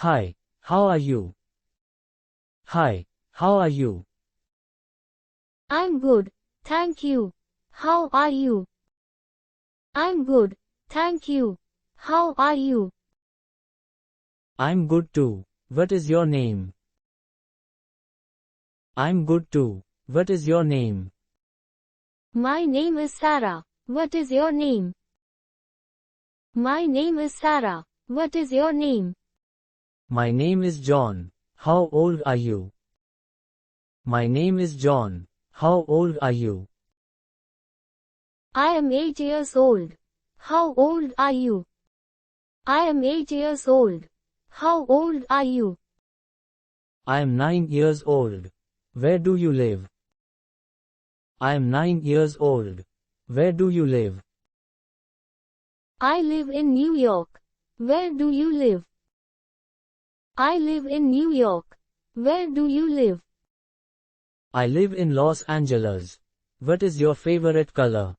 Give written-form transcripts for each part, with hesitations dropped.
Hi, how are you? Hi, how are you? I'm good, thank you. How are you? I'm good, thank you. How are you? I'm good too. What is your name? I'm good too. What is your name? My name is Sarah. What is your name? My name is Sarah. What is your name? My name is John. How old are you? My name is John. How old are you? I am 8 years old. How old are you? I am 8 years old. How old are you? I am 9 years old. Where do you live? I am 9 years old. Where do you live? I live in New York. Where do you live? I live in New York. Where do you live? I live in Los Angeles. What is your favorite color?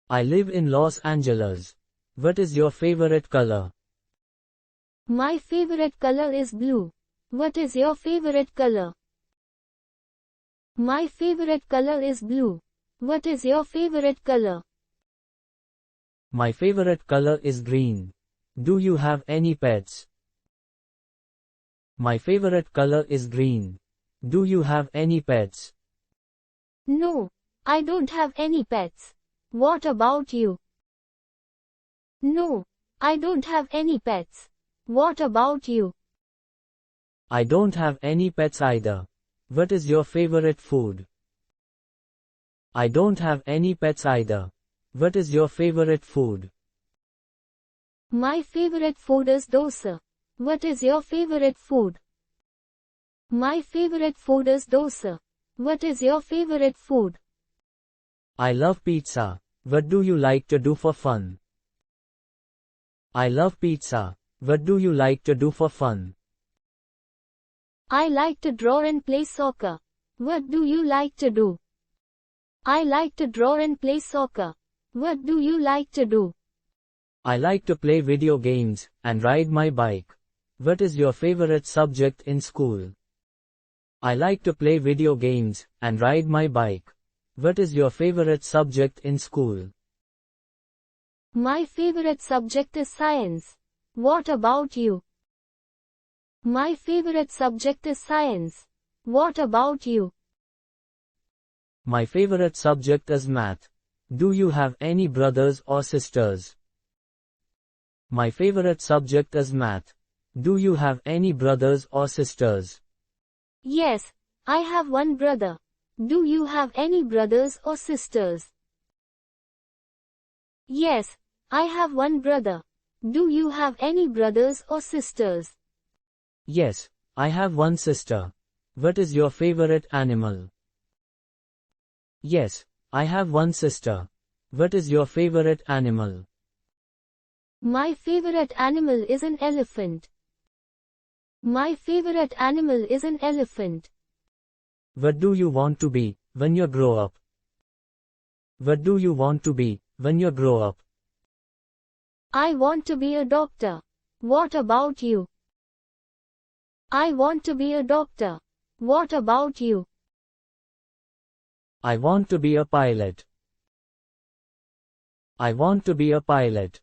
I live in Los Angeles. What is your favorite color? My favorite color is blue. What is your favorite color? My favorite color is blue. What is your favorite color? My favorite color is green. Do you have any pets? My favorite color is green. Do you have any pets? No, I don't have any pets. What about you? No, I don't have any pets. What about you? I don't have any pets either. What is your favorite food? I don't have any pets either. What is your favorite food? My favorite food is dosa. What is your favorite food? My favorite food is dosa. What is your favorite food? I love pizza. What do you like to do for fun? I love pizza. What do you like to do for fun? I like to draw and play soccer. What do you like to do? I like to draw and play soccer. What do you like to do? I like to play video games and ride my bike. What is your favorite subject in school? I like to play video games and ride my bike. What is your favorite subject in school? My favorite subject is science. What about you? My favorite subject is science. What about you? My favorite subject is math. Do you have any brothers or sisters? My favorite subject is math. Do you have any brothers or sisters? Yes, I have one brother. Do you have any brothers or sisters? Yes, I have one brother. Do you have any brothers or sisters? Yes, I have one sister. What is your favorite animal? Yes, I have one sister. What is your favorite animal? My favorite animal is an elephant. My favorite animal is an elephant. What do you want to be when you grow up? What do you want to be when you grow up? I want to be a doctor. What about you? I want to be a doctor. What about you? I want to be a pilot. I want to be a pilot.